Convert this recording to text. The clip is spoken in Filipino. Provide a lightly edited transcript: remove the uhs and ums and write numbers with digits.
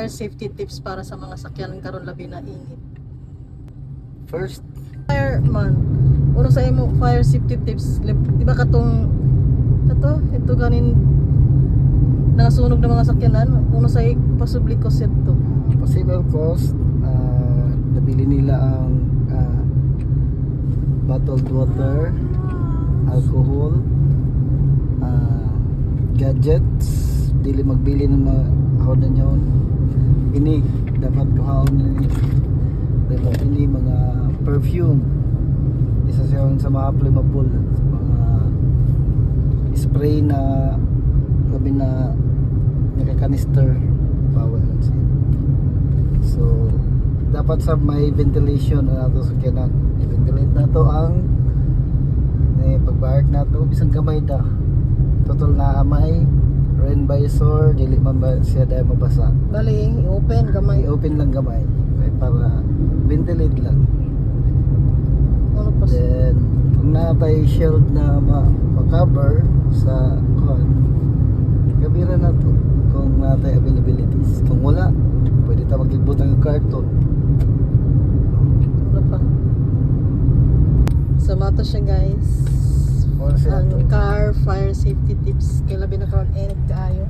fire safety tips para sa mga sakyanan karon labi na init. First, Fireman, uno sa imo fire safety tips, di ba katong ito ganin nasunog ng mga sakyanan, uno sa possibly cause ito. possible cause, nabili nila ang bottled water, alcohol, gadgets, dili magbili ng mga haonan yun. Ini dapat kuhaon ni dapat ini mga perfume, isa siya sa mga flammable, mga spray na labi na nakakanister, bawal siya. So dapat sa may ventilation na nato sa kanan, i-ventilate na to ang pagbark na to bisang gamay da total na amay rain visor, dili man ba siya dahil mabasa. Bali, i-open gamay. I-open lang gamay para ventilate lang. Ano pa? Then kung natay shield na ma-cover sa kuhan, kabira na to kung natay availabilities. Kung wala, pwede ta mag-ibot ang karton. Ano pa? So mato siya guys. Or siya Ang to. car fire safety tips kay labi na karon init kaayo.